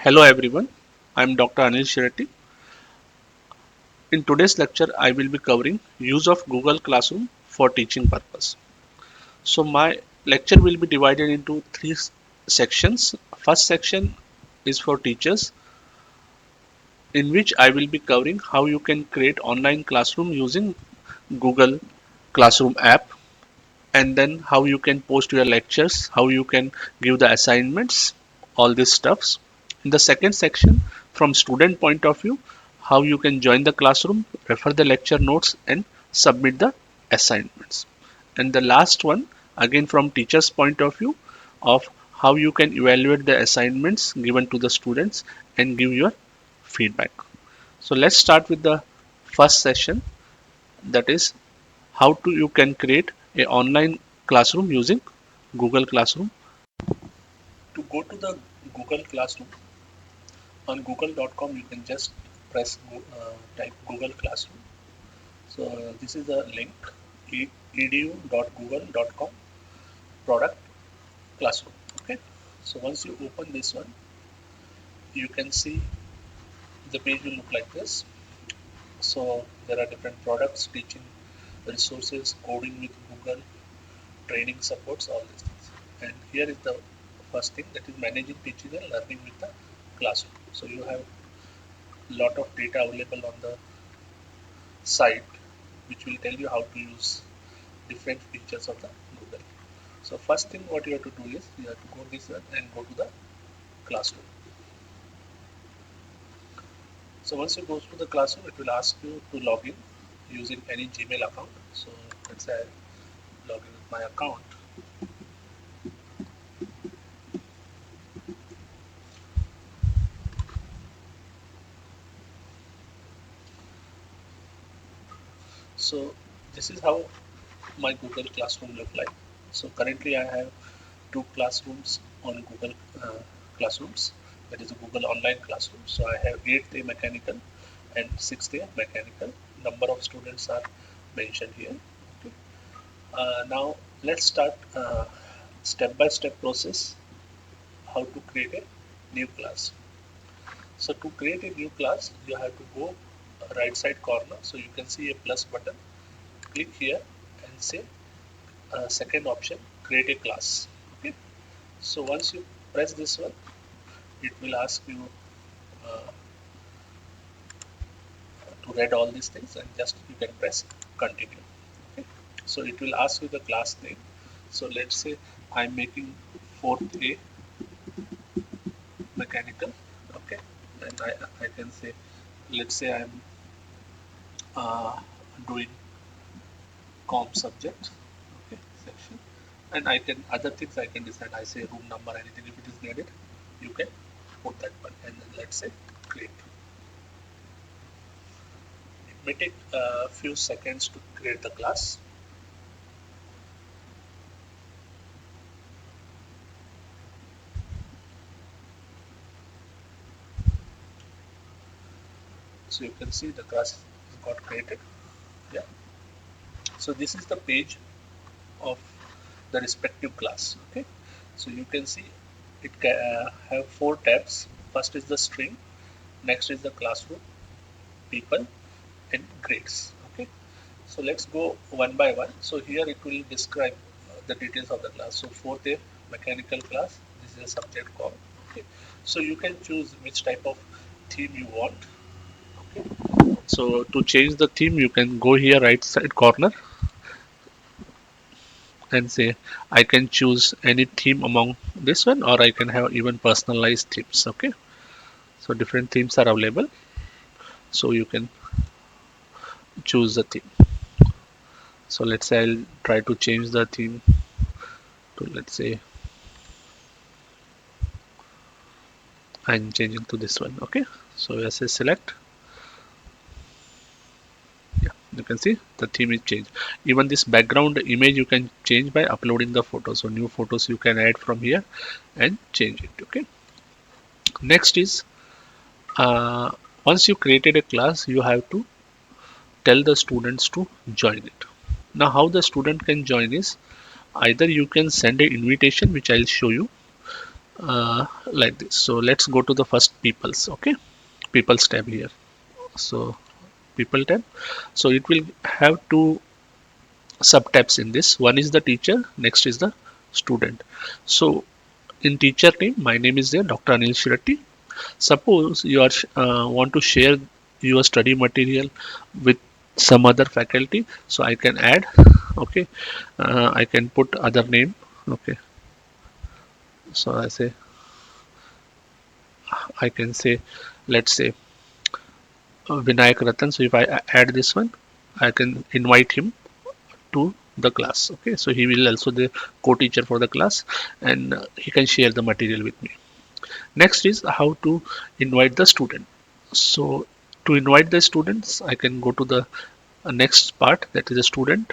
Hello everyone, I am Dr. Anil Shirati. In today's lecture, I will be covering use of Google Classroom for teaching purpose. So my lecture will be divided into three sections. First section is for teachers, in which I will be covering how you can create online classroom using Google Classroom app, and then how you can post your lectures, how you can give the assignments, all these stuffs. In the second section, from student point of view, how you can join the classroom, refer the lecture notes and submit the assignments. And the last one, again from teacher's point of view, of how you can evaluate the assignments given to the students and give your feedback. So let's start with the first session, that is how to you can create a online classroom using Google Classroom. To go to the Google Classroom, on google.com you can just press type Google Classroom. So this is the link, edu.google.com product classroom. Okay, so once you open this one, you can see the page will look like this. So there are different products, teaching resources, coding with Google, training supports, all these things. And here is the first thing, that is managing teaching and learning with the classroom. So you have a lot of data available on the site, which will tell you how to use different features of the Google. So first thing what you have to do is you have to go this one and go to the classroom. So once you go to the classroom, it will ask you to log in using any Gmail account. So let's say I log in with my account. So this is how my Google Classroom look like. So currently I have two classrooms on Google Classrooms, that is a Google Online Classroom. So I have 8th day mechanical and 6th day mechanical. Number of students are mentioned here. Okay. Now let's start step by step process how to create a new class. So to create a new class, you have to go right side corner. So you can see a plus button. Click here and say second option, create a class. Okay. So once you press this one, it will ask you uh, to read all these things, and just you can press continue. Okay. So it will ask you the class name. So let's say I'm making 4th A mechanical. Okay. And I can say, let's say I'm doing com subject. Okay, section. And I can, other things I can decide. I say room number, anything if it is needed, you can put that one. And then let's say create. It may take a few seconds to create the class. So you can see the class got created. Yeah. So this is the page of the respective class. Okay. So you can see it have 4 tabs. First is the string, next is the classroom, people, and grades. Okay. So let's go one by one. So here it will describe the details of the class. So 4th year mechanical class, this is a subject called. Okay. So you can choose which type of theme you want. Okay. So to change the theme, you can go here right side corner and say I can choose any theme among this one, or I can have even personalized themes. Okay. So different themes are available. So you can choose the theme. So let's say I'll try to change the theme to, let's say I'm changing to this one. Okay. So as I select, yeah, you can see the theme is changed. Even this background image you can change by uploading the photos. So new photos you can add from here and change it. Okay. Next is uh, once you created a class, you have to tell the students to join it. Now how the student can join is either you can send an invitation, which I'll show you. like this. So let's go to the first people's. Okay, people's tab here. So people tab. So it will have two subtabs in this. One is the teacher, next is the student. So in teacher name, my name is there, Dr. Anil Shirati. Suppose you are want to share your study material with some other faculty, so I can add. Okay, I can put other name. Okay, so I can say, let's say Vinayak Ratan. So if I add this one, I can invite him to the class. Okay, so he will also the co-teacher for the class, and he can share the material with me. Next is how to invite the student. So to invite the students, I can go to the next part, that is a student,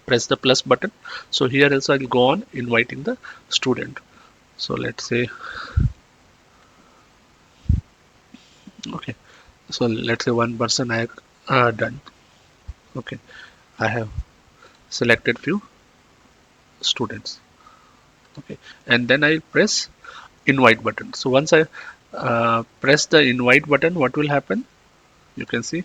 press the plus button. So here also I'll go on inviting the student. So let's say, okay, so let's say one person I have done. Okay, I have selected few students. Okay, and then I press invite button. So once I press the invite button, what will happen? You can see.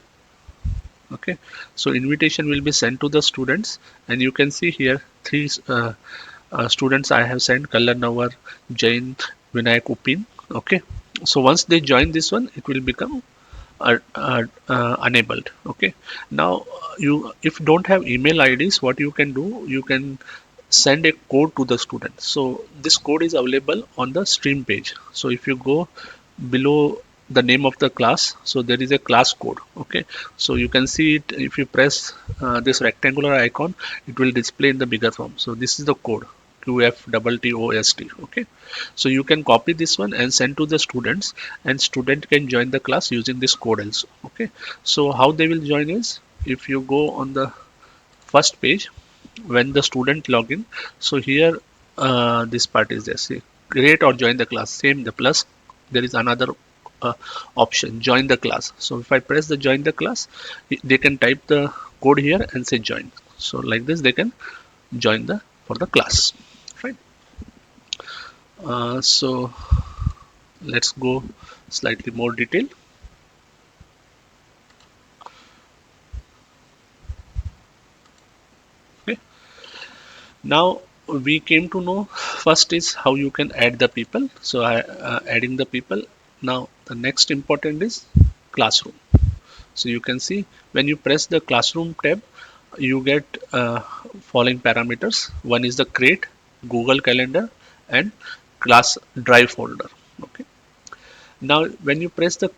Okay, so invitation will be sent to the students, and you can see here three students I have sent: Kallar Nawar, Jain, Vinayak Upin. Okay, so once they join this one, it will become enabled. Okay, now you if you don't have email IDs, what you can do, you can send a code to the student. So this code is available on the stream page. So if you go below the name of the class, so there is a class code. Okay, so you can see it. If you press this rectangular icon, it will display in the bigger form. So this is the code, QFTTOST. Okay, so you can copy this one and send to the students, and student can join the class using this code also. Okay, so how they will join is, if you go on the first page, when the student login, so here this part is there. See, create or join the class, same the plus, there is another uh, option, join the class. So if I press the join the class, they can type the code here and say join. So like this they can join the for the class, right? So let's go slightly more detail. Okay, now we came to know, first is how you can add the people. So I adding the people. Now the next important is classroom. So you can see, when you press the classroom tab, you get following parameters. One is the create, Google Calendar, and class drive folder. Okay, now when you press the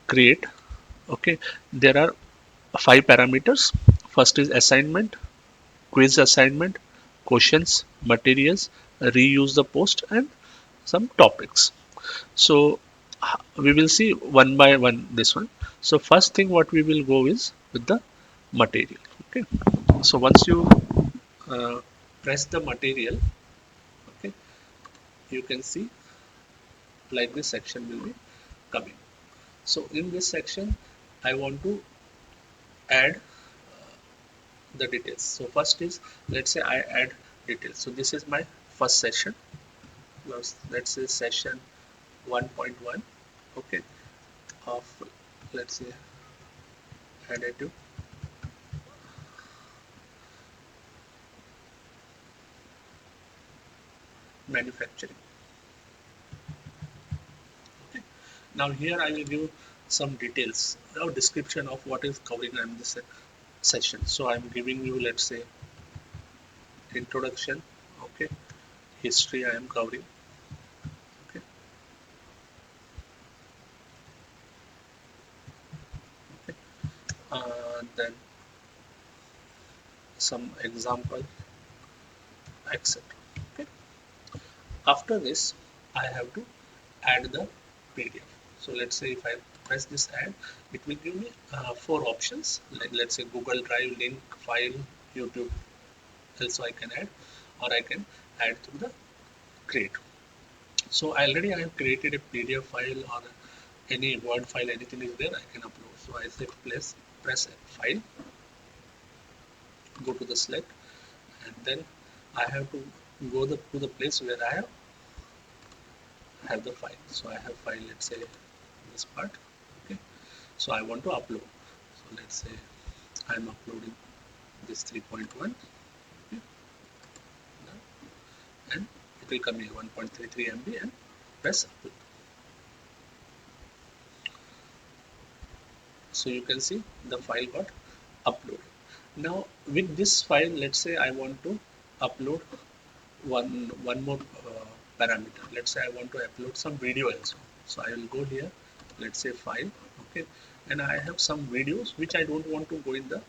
create, okay, there are five parameters. First is assignment, quiz assignment, questions, materials, reuse the post, and some topics. So we will see one by one this one. So first thing what we will go is with the material. Okay. So once you uh, press the material, okay, you can see like this section will be coming. So in this section, I want to add the details. So first is, let's say I add details. So this is my first session. Let's say session 1.1. Okay, of, let's say, additive manufacturing. Okay. Now here I will give some details, description of what is covering in this session. So I'm giving you, let's say, introduction. Okay, history I am covering. Okay, okay. Then some example, etc. Okay. After this, I have to add the PDF. So let's say if I press this add, it will give me four options. Like, let's say Google Drive link, file, YouTube. Also I can add, or I can add through the create. So already I have created a PDF file or any Word file, anything is there, I can upload. So I say press file, go to the select, and then I have to go to the place where I have have the file. So I have file, let's say this part. Okay, so I want to upload. So let's say I'm uploading this 3.1. Okay, and it will come here 1.33 MB and press upload. So you can see the file got uploaded. Now with this file, let's say I want to upload one more parameter. Let's say I want to upload some video also. So I will go here, let's say file. Okay, and I have some videos which I don't want to go in the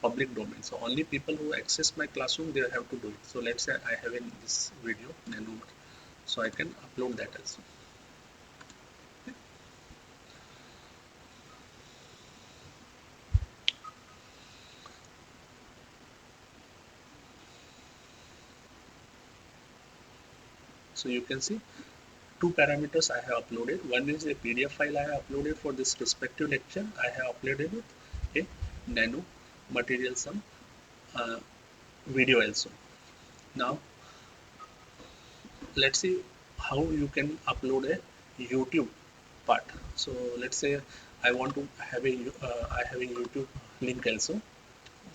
public domain. So only people who access my classroom, they have to do it. So let's say I have in this video nano, so I can upload that also. So you can see two parameters I have uploaded. One is a PDF file I have uploaded for this respective lecture. I have uploaded it a nano material some uh, video also. Now let's see how you can upload a YouTube part. So let's say I want to have a I have a YouTube link also.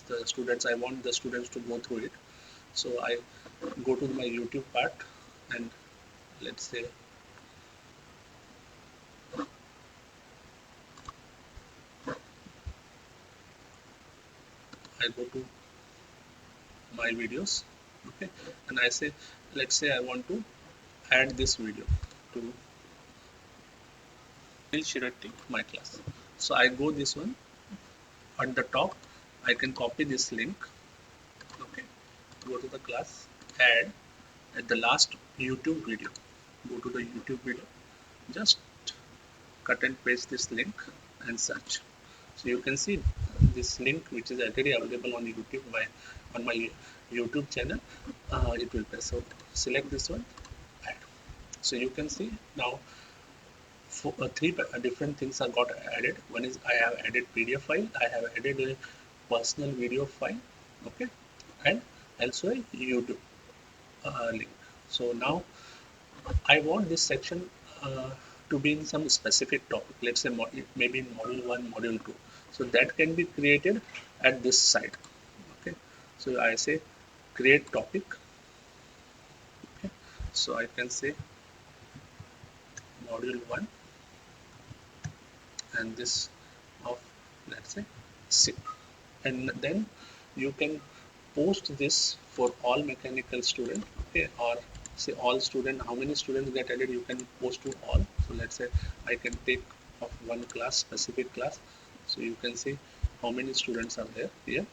The students, I want the students to go through it. So I go to my YouTube part and let's say I go to my videos. Okay, and I say, let's say I want to add this video to Shirati my class. So I go this one at the top. I can copy this link. Okay, go to the class, add at the last YouTube video. Go to the YouTube video, just cut and paste this link and search. So you can see this link which is already available on YouTube on my YouTube channel. It will press. So select this one, add. So you can see now three different things are got added. One is I have added PDF file, I have added a personal video file, okay, and also a YouTube link. So now I want this section to be in some specific topic. Let's say maybe in module 1, module 2. So that can be created at this site. Okay. So I say create topic. Okay. So I can say module 1 and this of, let's say, C. And then you can post this for all mechanical student, okay, or say all student, how many students get added, you can post to all. So let's say I can take of one class, specific class. So you can see how many students are there here.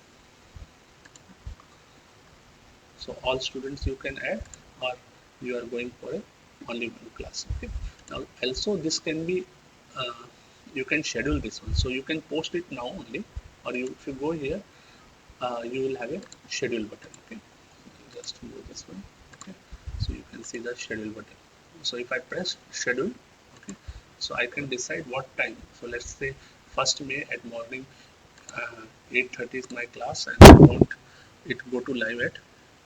So all students you can add, or you are going for a only one class. Okay, now also this can be uh, you can schedule this one, so you can post it now only, or you, if you go here, you will have a schedule button. Okay, just go this one. Okay, so you can see the schedule button. So if I press schedule, okay, so I can decide what time. So let's say 1st May at morning 8:30 is my class, and I want it go to live at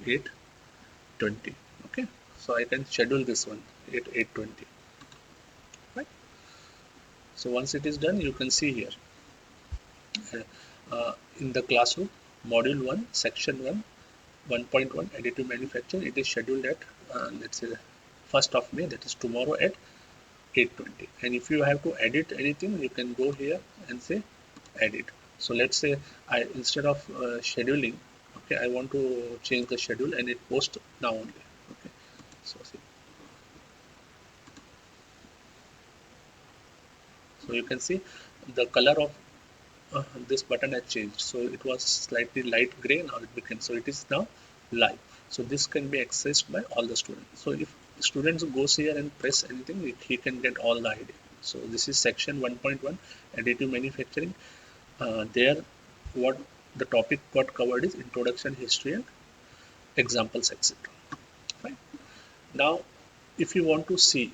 8:20. Okay, so I can schedule this one at 8:20. Right. So once it is done, you can see here in the classroom module 1 section 1 1.1 additive manufacturing, it is scheduled at let's say 1st of May, that is tomorrow at 8:20. And if you have to edit anything, you can go here and say edit. So let's say I, instead of scheduling, okay, I want to change the schedule and it post now only. Okay, so see, so you can see the color of this button has changed. So it was slightly light gray, now it became, so it is now live. So this can be accessed by all the students. So if students goes here and press anything, he can get all the idea. So this is section 1.1 additive manufacturing. There what the topic got covered is introduction, history and examples, etc. Right. Now if you want to see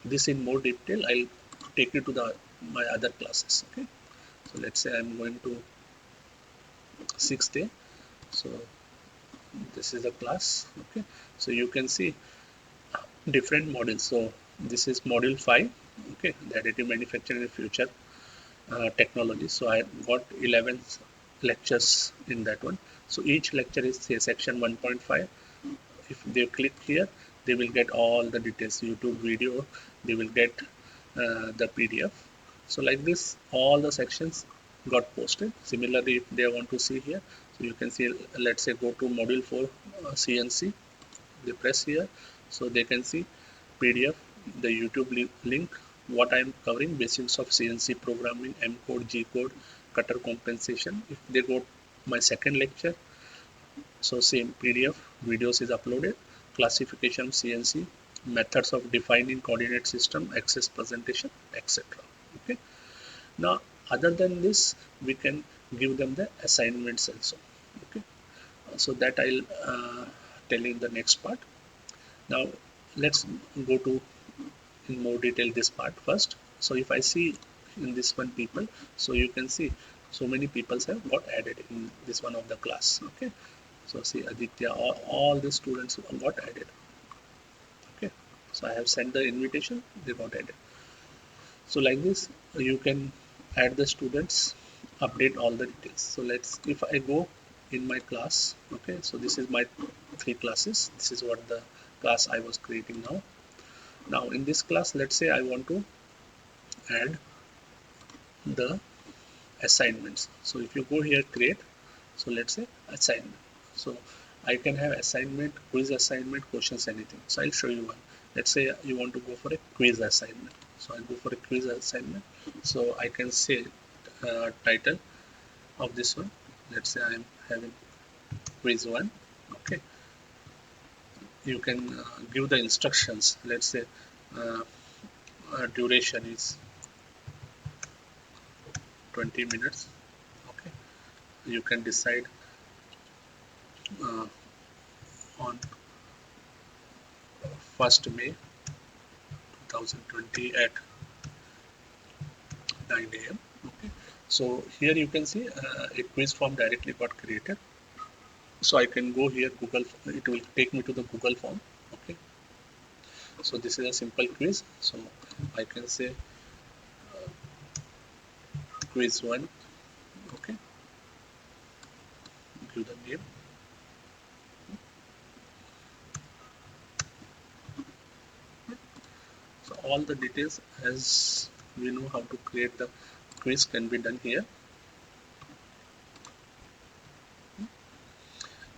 this in more detail, I'll take you to the my other classes. Okay, so let's say I'm going to 6th day. So this is the class. Okay, so you can see different modules. So this is module 5, okay, the additive manufacturing future technology. So I got 11 lectures in that one. So each lecture is say section 1.5. If they click here, they will get all the details, YouTube video, they will get the PDF. So like this, all the sections got posted. Similarly, if they want to see here, so you can see, let's say go to module 4 CNC, they press here, so they can see PDF, the YouTube link, what I am covering, basics of CNC programming, M code, G code, cutter compensation. If they go my second lecture, so same PDF, videos is uploaded, classification CNC, methods of defining coordinate system, access presentation, etc. Okay. Now, other than this, we can give them the assignments also. Okay. So that I'll tell in the next part. Now, let's go to in more detail this part first. So if I see in this one people, so you can see so many people have got added in this one of the class. Okay. So see Aditya, all the students got added. Okay. So I have sent the invitation, they got added. So like this, you can add the students, update all the details. So let's, if I go in my class, okay, so this is my 3 classes. This is what the class I was creating now. Now in this class, let's say I want to add the assignments. So if you go here, create, so let's say assignment. So I can have assignment, quiz assignment, questions, anything. So I'll show you one. Let's say you want to go for a quiz assignment. So I go for a quiz assignment. So I can say title of this one. Let's say I am having quiz 1. Okay. You can give the instructions. Let's say uh, duration is 20 minutes. Okay. You can decide uh, on 1st May 2020 at 9 a.m. Okay. So here you can see a quiz form directly got created. So I can go here, Google, it will take me to the Google form. Okay. So this is a simple quiz. So I can say quiz 1. Okay. Give the name. So all the details as we know how to create the quiz can be done here.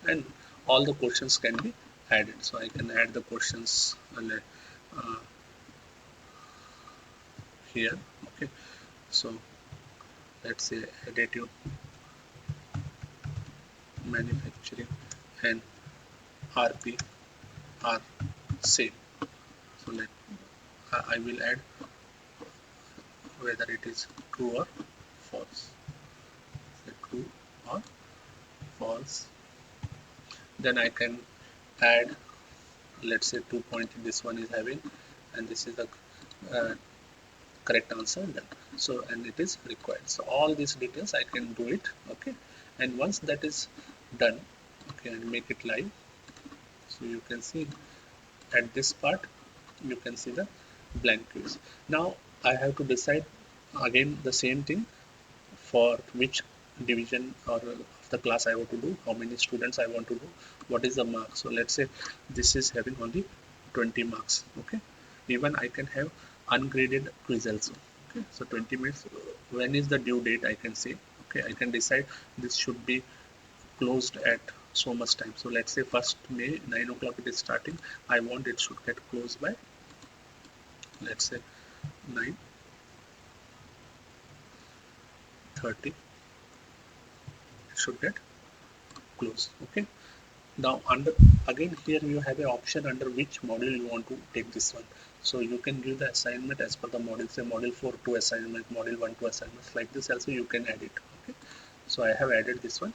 And all the questions can be added. So I can add the questions uh, here. Okay. So let's say additive manufacturing and RP are same. So I will add whether it is true or false. So true or false. Then I can add, let's say 2 points this one is having, and this is the uh, correct answer then. So and it is required. So all these details I can do it. Okay. And once that is done, okay, and make it live. So you can see at this part, you can see the blank quiz. Now I have to decide again the same thing for which division or the class I want to do, how many students I want to do, what is the mark. So let's say this is having only 20 marks. Okay. Even I can have ungraded quiz also. Okay. So 20 minutes, when is the due date I can say. Okay. I can decide this should be closed at so much time. So let's say 1st May 9 o'clock it is starting. I want it should get closed by, let's say 9:30. It should get closed. Okay. Now under, again here you have an option under which module you want to take this one. So you can give the assignment as per the module, say module 4 to assignment, module 1 to assignments, like this also you can add it. Okay. So I have added this one,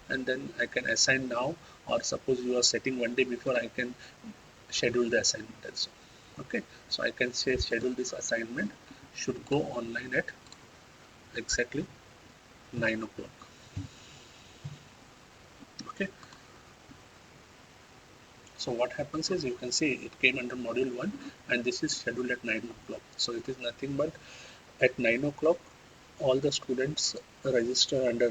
and then I can assign now, or suppose you are setting one day before, I can schedule the assignment also. Okay. So I can say schedule this assignment should go online at exactly 9 o'clock. Okay. So what happens is, you can see it came under module 1, and this is scheduled at 9 o'clock. So it is nothing but at 9 o'clock all the students register under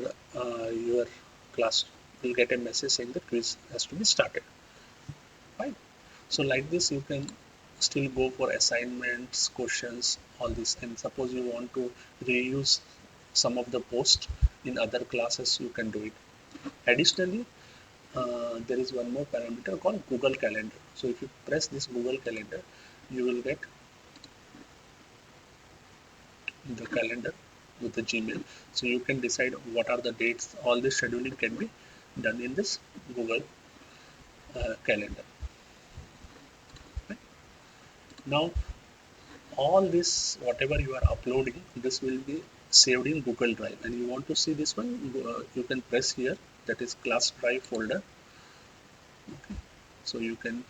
your class will get a message saying the quiz has to be started. Right. So like this you can still go for assignments, questions, all this. And suppose you want to reuse some of the posts in other classes, you can do it. Additionally, there is one more parameter called Google Calendar. So if you press this Google Calendar, you will get the calendar with the Gmail. So you can decide what are the dates. All this scheduling can be done in this Google Calendar. Right? Now, all this, whatever you are uploading, this will be saved in Google Drive. And you want to see this one, you can press here. That is class drive folder. Okay. So you can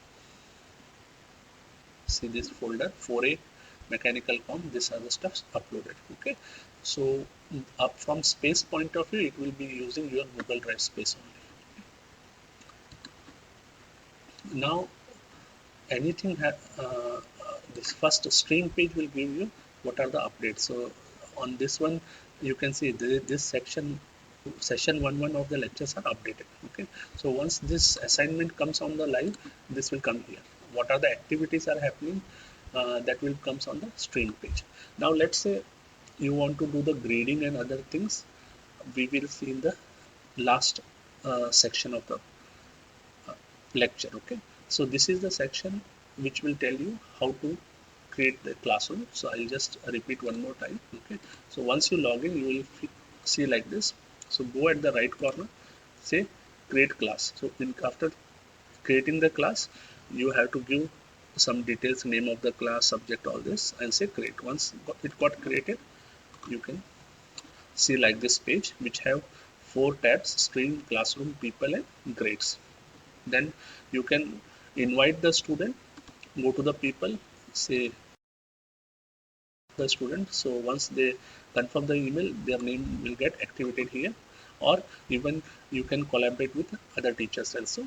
see this folder 4A mechanical com. These are the stuffs uploaded. Okay. So up from space point of view, it will be using your Google Drive space only. Now anything this first stream page will give you what are the updates. So on this one you can see this session 1 of the lectures are updated. Okay, so once this assignment comes on the live, this will come here. What are the activities are happening, that will comes on the stream page. Now let's say you want to do the grading and other things, we will see in the last section of the lecture. Okay, so this is the section which will tell you how to create the classroom. So I'll just repeat one more time. Okay, so once you log in, you will see like this. So go at the right corner, say create class. So after creating the class, you have to give some details, name of the class, subject, all this, and say create. Once it got created, you can see like this page which have 4 tabs: stream, classroom, people, and grades. Then you can invite the student, go to the people, say the student. So once they confirm the email, their name will get activated here. Or even you can collaborate with other teachers also.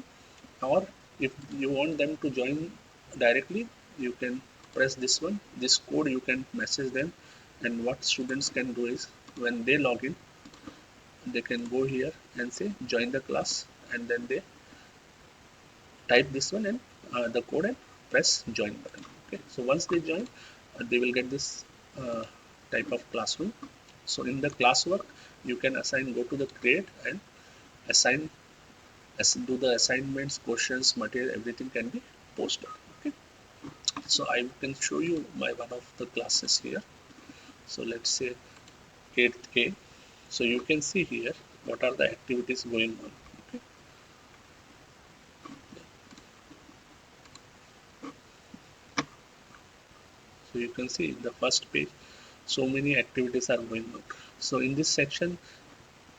Or if you want them to join directly, you can press this one, this code, you can message them. And what students can do is, when they log in, they can go here and say join the class, and then they type this one and the code and press join button. Okay, so once they join, they will get this type of classroom. So in the classwork, you can assign, go to the create and assign, do the assignments, questions, material, everything can be posted. Okay, so I can show you my one of the classes here. So let's say 8th A. So you can see here what are the activities going on. Okay, so you can see the first page, so many activities are going on. So in this section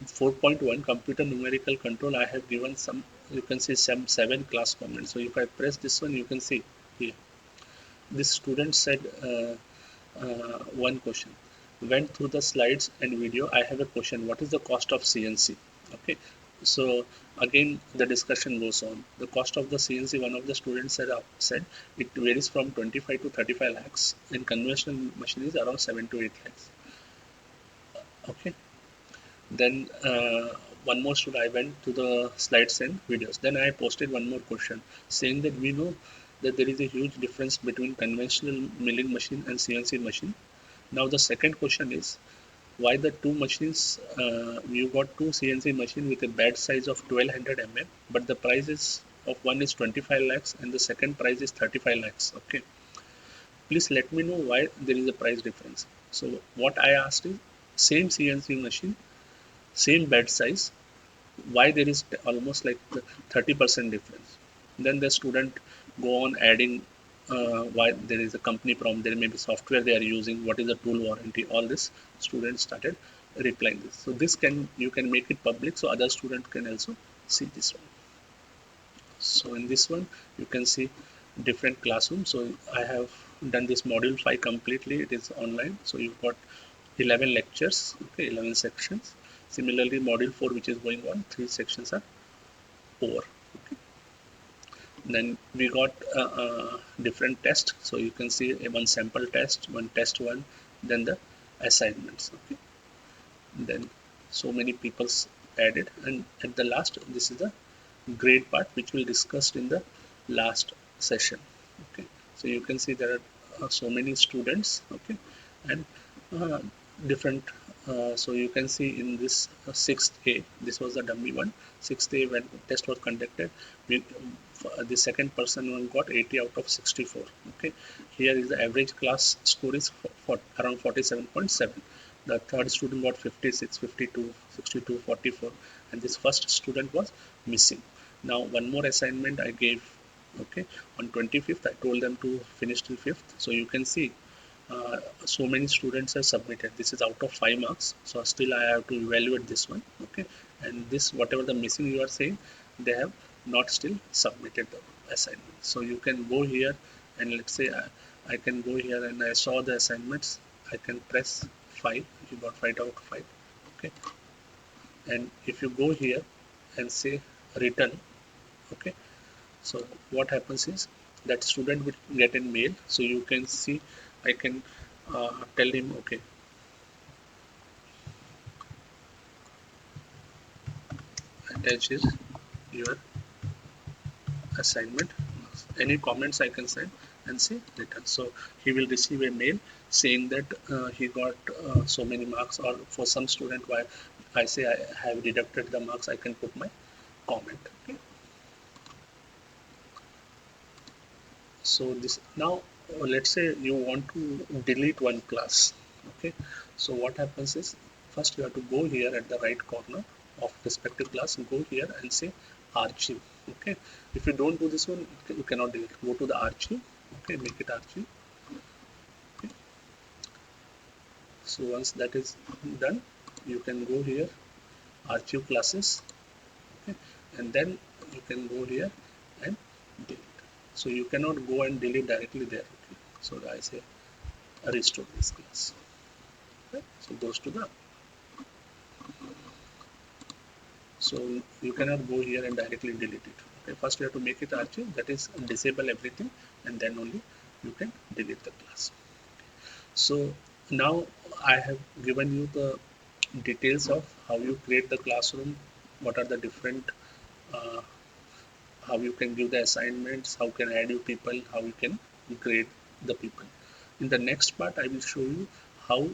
4.1 computer numerical control, I have given some, you can see some 7 class comments. So if I press this one, you can see here this student said one question, went through the slides and video. I have a question, what is the cost of CNC? Okay, so again the discussion goes on. The cost of the CNC, one of the students said it varies from 25 to 35 lakhs. In conventional machine is around 7 to 8 lakhs. Okay, then one more student, I went to the slides and videos. Then I posted one more question saying that we know that there is a huge difference between conventional milling machine and CNC machine. Now the second question is, why the two machines, you got two CNC machine with a bed size of 1200 mm, but the price is of one is 25 lakhs and the second price is 35 lakhs. Okay, please let me know why there is a price difference. So what I asked is, same CNC machine, same bed size, why there is almost like the 30% difference. Then the student go on adding why there is a company problem, there may be software they are using, what is the tool warranty, all this students started replying this. So this can, you can make it public so other student can also see this one. So in this one you can see different classroom. So I have done this module 5 completely, it is online. So you've got 11 lectures, okay, 11 sections. Similarly module 4 which is going on, 3 sections are over. Okay, Then we got different tests. So you can see one sample test, one test one, then the assignments. Okay. Then so many people's added, and at the last, this is the grade part which we'll discuss in the last session. Okay. So you can see there are so many students. Okay. And uh, different, so you can see in this 6th A, this was the dummy one. 6th A, when test was conducted, we, the second person one got 80 out of 64. Okay. Here is the average class score is for around 47.7. The third student got 56, 52, 62, 44, and this first student was missing. Now one more assignment I gave. Okay, on 25th I told them to finish till 5th. So you can see so many students have submitted. This is out of 5 marks, so still I have to evaluate this one. Okay, and this whatever the missing you are saying, they have not still submitted the assignment. So you can go here, and let's say I can go here and I saw the assignments. I can press 5. You got 5 out of 5. Okay, and if you go here and say return. Okay, so what happens is that student will get a mail. So you can see, I can tell him, okay, attach is your assignment. Any comments I can send and say return. So he will receive a mail saying that he got so many marks, or for some student why I say I have deducted the marks, I can put my comment. Okay. So this now, let's say you want to delete one class. Okay, so what happens is, first you have to go here at the right corner of respective class, go here and say archive. Okay, if you don't do this one, you cannot delete. Go to the archive. Okay, make it archive. Okay. So once that is done, you can go here, archive classes. Okay, and then you can go here and delete. So you cannot go and delete directly there. Okay. So I say restore this class. Okay. So goes to the, so you cannot go here and directly delete it. Okay. First you have to make it archive, that is disable everything, and then only you can delete the class. So now I have given you the details of how you create the classroom, what are the different, uh, how you can give the assignments, how can add you people, how you can grade the people. In the next part, I will show you how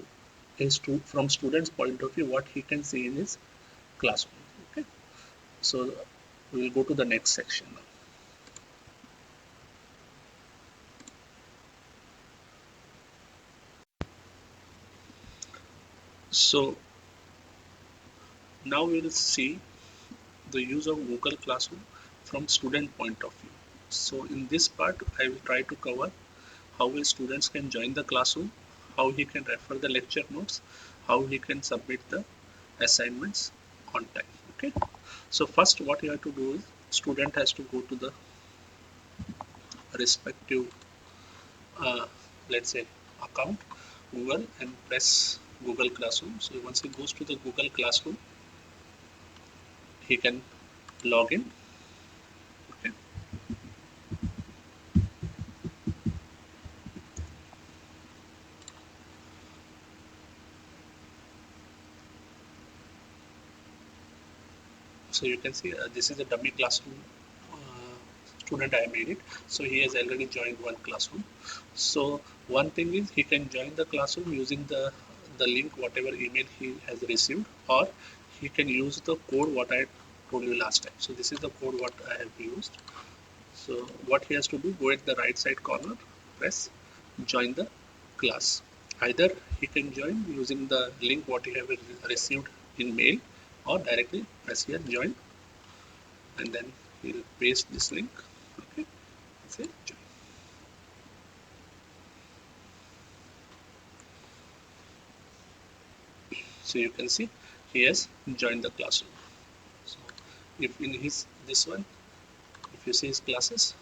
from student's point of view, what he can see in his classroom. Okay, so we will go to the next section now. So now we will see the use of Google Classroom from student point of view. So in this part, I will try to cover how his students can join the classroom, how he can refer the lecture notes, how he can submit the assignments on time. Okay. So first, what you have to do is student has to go to the respective, uh, let's say, account Google and press Google Classroom. So once he goes to the Google Classroom, he can log in. Okay. So you can see this is a dummy classroom student I made it. So he has already joined one classroom. So one thing is he can join the classroom using the link whatever email he has received, or he can use the code what I told you last time. So this is the code what I have used. So what he has to do, go at the right side corner, press join the class. Either he can join using the link what he have received in mail, or directly press here join, and then he'll paste this link. Okay, say join. So you can see he has joined the classroom. So if in his this one, if you see his classes,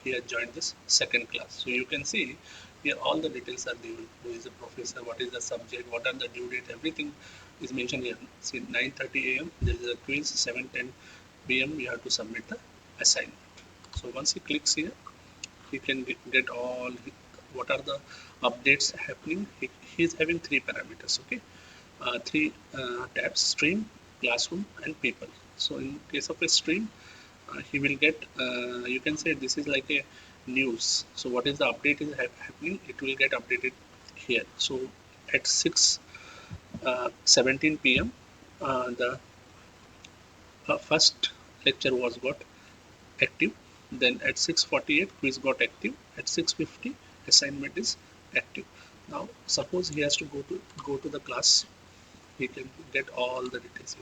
he has joined this second class. So you can see here all the details are given. Who is the professor? What is the subject? What are the due date? Everything is mentioned here. See 9:30 a.m. There is a quiz. 7:10 p.m. we have to submit the assignment. So once he clicks here, he can get all what are the updates happening. He is having three parameters, okay, three tabs: stream, classroom, and people. So in case of a stream, he will get, you can say this is like a news. So what is the update is happening, it will get updated here. So at 6:17 p.m. The first lecture was got active. Then at 6:48 quiz got active. At 6:50 assignment is active. Now suppose he has to go to the class, he can get all the details.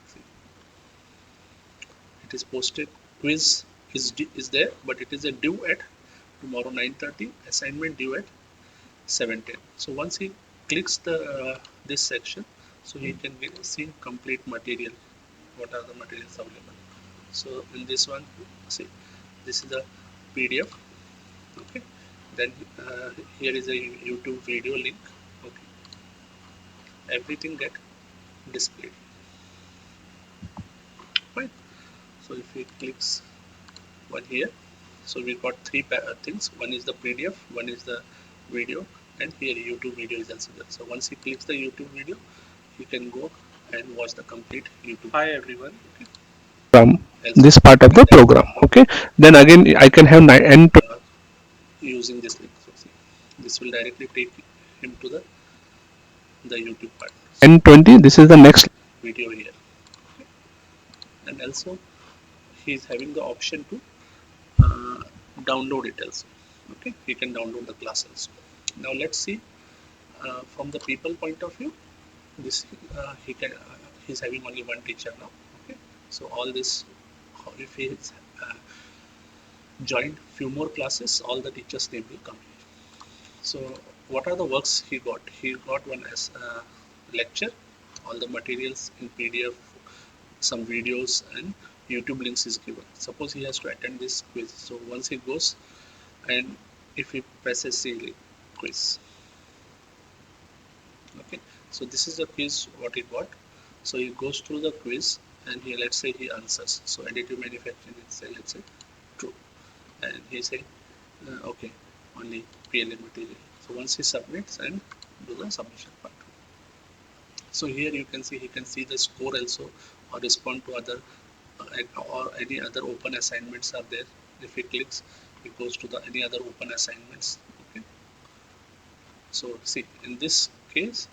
It is posted. Quiz is there, but it is a due at tomorrow 9:30. Assignment due at 7:10. So once he clicks the this section, so he can see complete material. What are the materials available? So in this one, see, this is a PDF. Okay. Then here is a YouTube video link. Okay. Everything get displayed. Right. So if he clicks one here, so we got three things. One is the PDF, one is the video, and here YouTube video is also there. So once he clicks the YouTube video, he can go and watch the complete YouTube. Hi everyone. Okay. From this part of the program. Okay, then again I can have Using this link. So see, this will directly take him to the YouTube part. So N20. This is the next video here, and also he is having the option to uh, download it also. Okay, he can download the class also. Now let's see from the people point of view. This he can he's having only one teacher now. Okay, so all this, if he uh, joined few more classes, all the teachers name will come here. So what are the works he got? He got one as lecture, all the materials in PDF, some videos, and YouTube links is given. Suppose he has to attend this quiz. So once he goes, and if he presses C quiz, okay, so this is the quiz what he got. So he goes through the quiz, and he, let's say he answers. So additive manufacturing, let's say true, and he say okay, only PLA material. So once he submits and do the submission part. So here you can see, he can see the score also, or respond to other or any other open assignments are there. If he clicks, he goes to the any other open assignments. Okay, so see, in this case,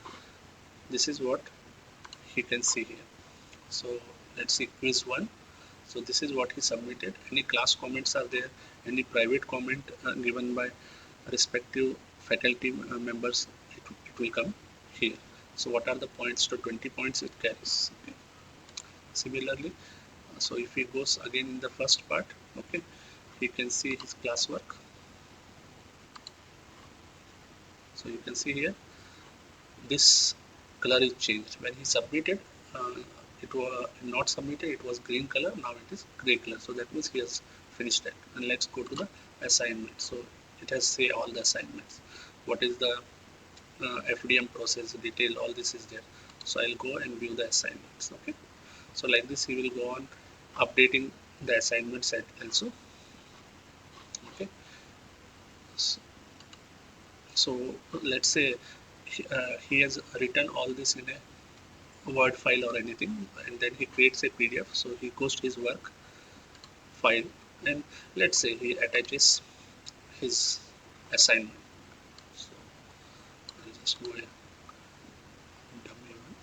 this is what he can see here. So let's see quiz 1. So this is what he submitted. Any class comments are there, any private comment given by respective faculty members, it will come here. So what are the points? To 20 points it carries. Okay. Similarly, so if he goes again in the first part, okay, he can see his classwork. So you can see here, this color is changed. When he submitted, it was not submitted, it was green color, now it is gray color. So that means he has finished that. And let's go to the assignment. So it has say all the assignments. What is the FDM process detail, all this is there. So I'll go and view the assignments. Okay. So like this, he will go on updating the assignments also. Okay. So, so let's say he has written all this in a Word file or anything, and then he creates a PDF. So he goes to his work file, and let's say he attaches his assignment. So I'll just go a dummy one.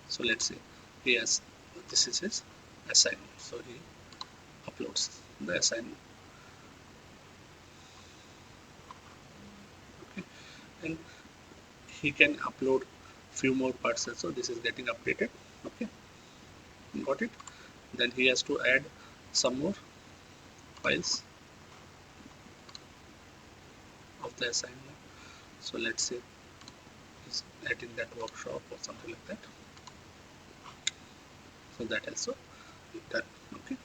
So let's say he has, this is his assignment. So he uploads the assignment. Okay. And he can upload few more parts also. This is getting updated. Okay, got it. Then he has to add some more files of the assignment. So let's say he's adding that workshop or something like that. So that also is done. Okay,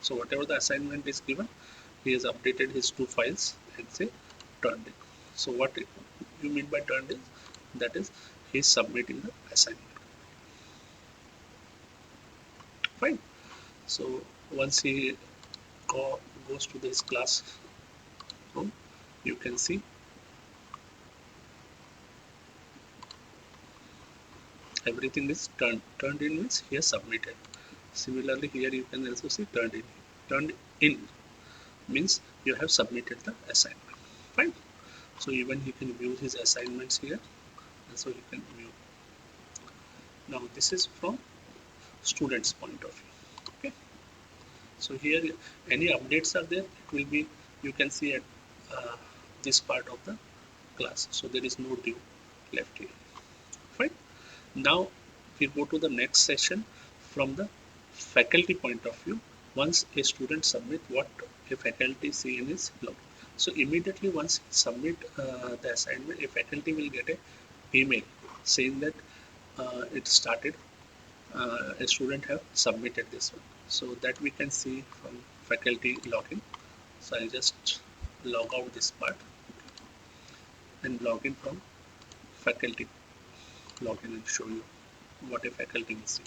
so whatever the assignment is given, he has updated his two files and say turned in. So what you mean by turned in? That is, he is submitting the assignment. Fine. So once he goes to this classroom, you can see everything is turned in means he has submitted. Similarly, here you can also see turned in. Turned in means you have submitted the assignment. Fine. So even he can view his assignments here, and so he can view. Now this is from student's point of view. Okay. So here any updates are there, it will be, you can see at uh, this part of the class. So there is no due left here. Fine. Now we go to the next session from the faculty point of view. Once a student submit what a faculty see in his log. So immediately once submit the assignment, a faculty will get a email saying that it started, a student have submitted this one. So that we can see from faculty login. So I'll just log out this part and log in from faculty login and show you what a faculty will see.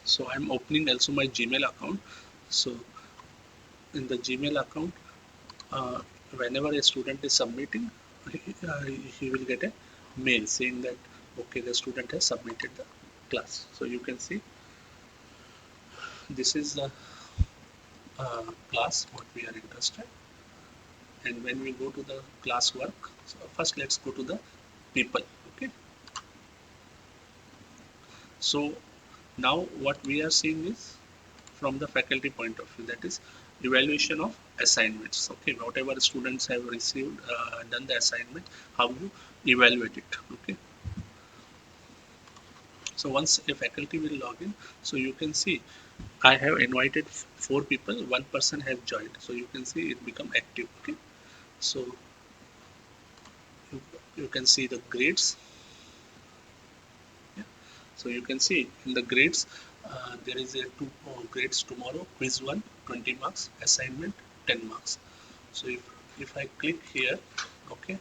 So I'm opening also my Gmail account. So in the Gmail account, uh, whenever a student is submitting, he will get a mail saying that okay, the student has submitted the class. So you can see this is the class what we are interested. And when we go to the class work, so first let's go to the people. Okay. So now what we are seeing is from the faculty point of view, that is evaluation of assignments. Okay, whatever students have received, done the assignment, how you evaluate it. Okay, so once a faculty will log in, so you can see I have invited 4 people, one person has joined, so you can see it become active. Okay, so you, you can see the grades. Yeah. So you can see in the grades, there is a two grades tomorrow, quiz 1 20 marks, assignment 10 marks. So if I click here, okay,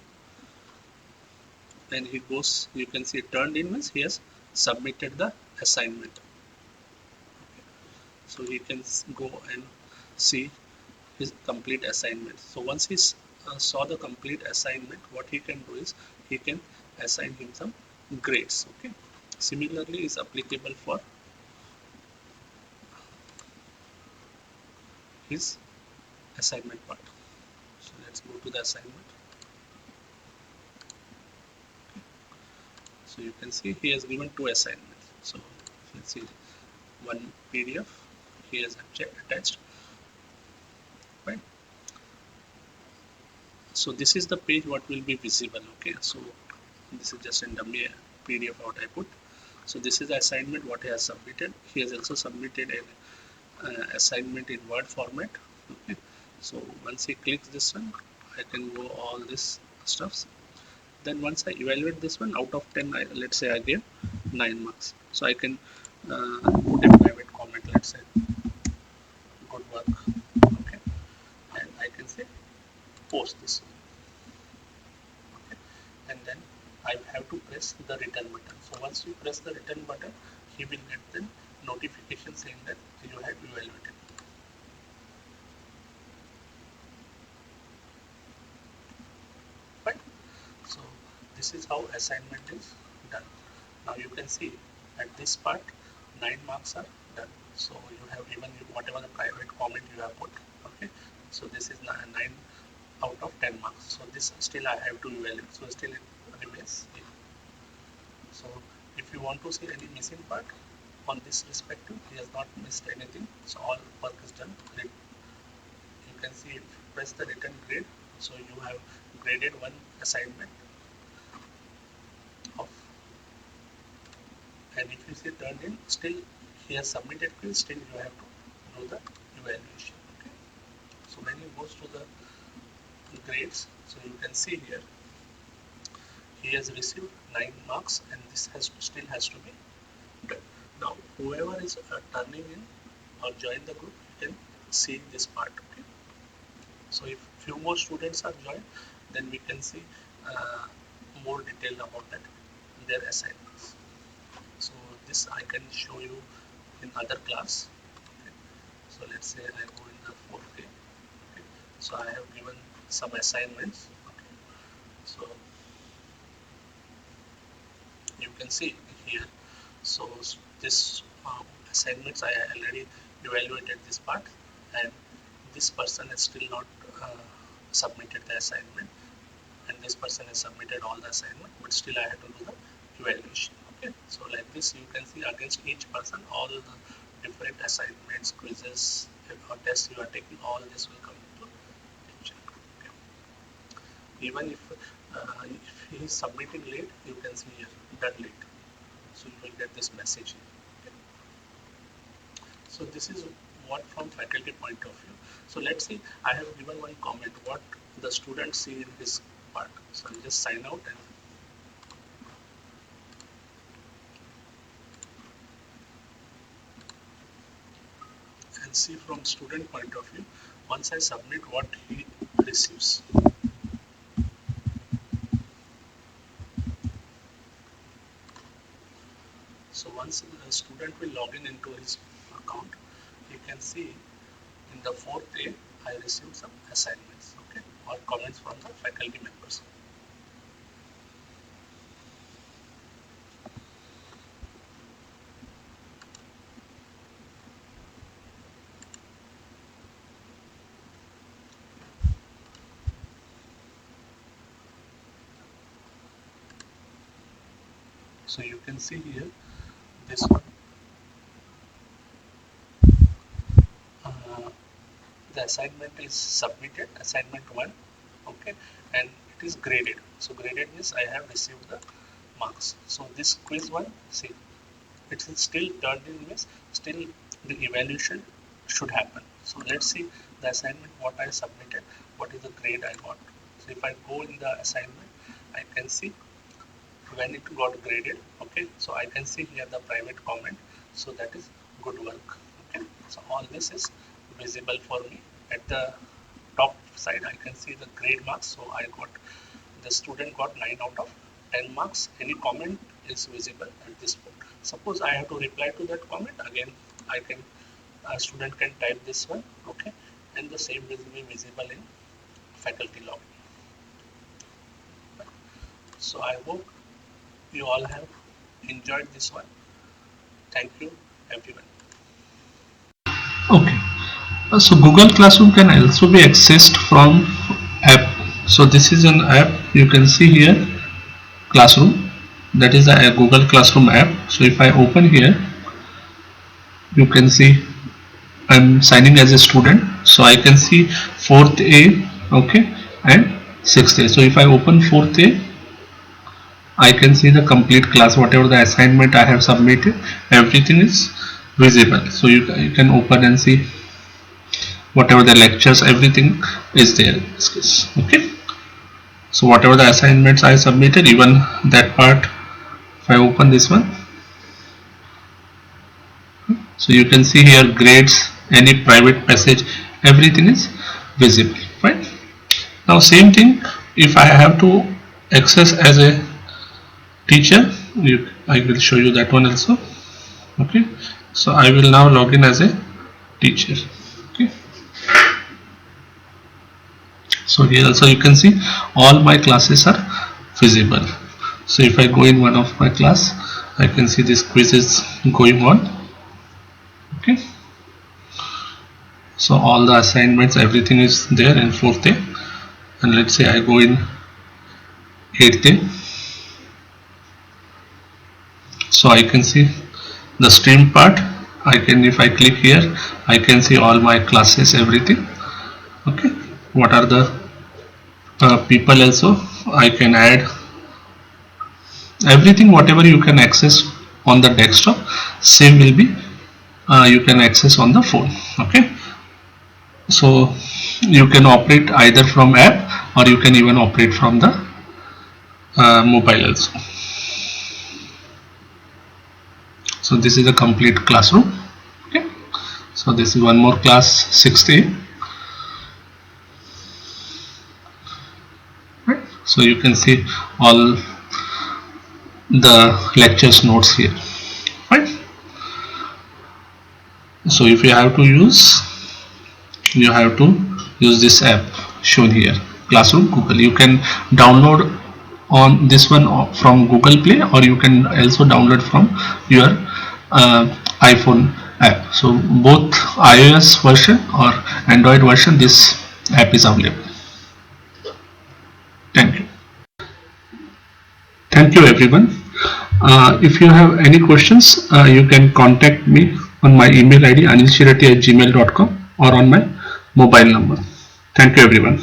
and he goes, you can see turned in means he has submitted the assignment. So he can go and see his complete assignment. So once he saw the complete assignment, what he can do is he can assign him some grades. Okay, similarly is applicable for his assignment part. So let's go to the assignment. So you can see he has given 2 assignments. So let's see one PDF he has attached. Right. So this is the page what will be visible. Okay. So this is just in dummy PDF what I put. So this is the assignment what he has submitted. He has also submitted an assignment in Word format. Okay. So once he clicks this one, I can go all this stuffs. Then once I evaluate this one out of 10, let's say I give 9 marks. So I can put a private comment, let's say good work. Okay. And I can say post this one. Okay. And then I have to press the return button. So once you press the return button, he will get the notification saying that you have evaluated. Right. So this is how assignment is done. Now you can see at this part 9 marks are done. So you have even whatever the private comment you have put. Okay. So this is 9 out of 10 marks. So this still I have to evaluate. So still it remains. So if you want to see any missing part on this respective, he has not missed anything. So all work is done. You can see if you press the return grade. So you have graded one assignment of, and if you say turned in, still he has submitted quiz, still you have to do the evaluation. Okay. So when he goes to the grades. So you can see here he has received 9 marks and this still has to be done. Now whoever is turning in or join the group, you can see this part. Okay. So if few more students are joined, then we can see uh, more detail about that their assignments. So this I can show you in other class. Okay. So let's say I go in the 4K. Okay. So I have given some assignments. Okay. So you can see here. So this assignments I already evaluated this part, and this person has still not submitted the assignment, and this person has submitted all the assignment, but still I have to do the evaluation. Okay, so like this you can see against each person all the different assignments, quizzes, or tests you are taking, all this will come into picture. Okay. Even if he is submitting late, you can see here done late, so you will get this message here. Okay. So this is what from faculty point of view. So let's see, I have given one comment what the students see in this part. So I'll just sign out and see from student point of view once I submit what he receives. So once the student will log in into his account, you can see in the 4th day I received some assignments, okay, or comments from the faculty members. So you can see here this one. The assignment is submitted, assignment 1, okay, and it is graded. So graded means I have received the marks. So this quiz one, see, it is still turned in, means still the evaluation should happen. So let's see the assignment what I submitted, what is the grade I got. So if I go in the assignment, I can see when it got graded. Okay, so I can see here the private comment, so that is good work. Okay, so all this is visible for me. At the top side I can see the grade marks, so I got, the student got 9 out of 10 marks. Any comment is visible at this point. Suppose I have to reply to that comment, again I can, a student can type this one, okay, and the same will be visible in faculty login. So I hope you all have enjoyed this one. Thank you everyone. Okay. So Google Classroom can also be accessed from app. So this is an app, you can see here Classroom, that is the Google Classroom app. So if I open here, you can see I'm signing as a student, so I can see 4th A, okay, and 6th A. So if I open 4th A, I can see the complete class, whatever the assignment I have submitted, everything is visible. So you can open and see whatever the lectures, everything is there in this case. Okay, so whatever the assignments I submitted, even that part, if I open this one, so you can see here grades, any private passage, everything is visible, right? Now same thing, if I have to access as a teacher, I will show you that one also. Okay, so I will now log in as a teacher. Okay, so here also you can see all my classes are visible. So if I go in one of my class, I can see this quiz is going on. Okay, so all the assignments, everything is there in 4th day, and let's say I go in 8th day, so I can see the stream part. I can, if I click here, I can see all my classes, everything. Okay, what are the people also, I can add everything, whatever you can access on the desktop, same will be you can access on the phone. Okay, so you can operate either from app or you can even operate from the mobile also. So this is a complete classroom. Okay, so this is one more class 6A. Right. So you can see all the lectures notes here. Right. So if you have to use, you have to use this app shown here, Classroom Google. You can download on this one from Google Play, or you can also download from your iPhone app. So both iOS version or Android version, this app is available. Thank you. Thank you everyone. If you have any questions, you can contact me on my email ID anilshiratti@gmail.com or on my mobile number. Thank you everyone.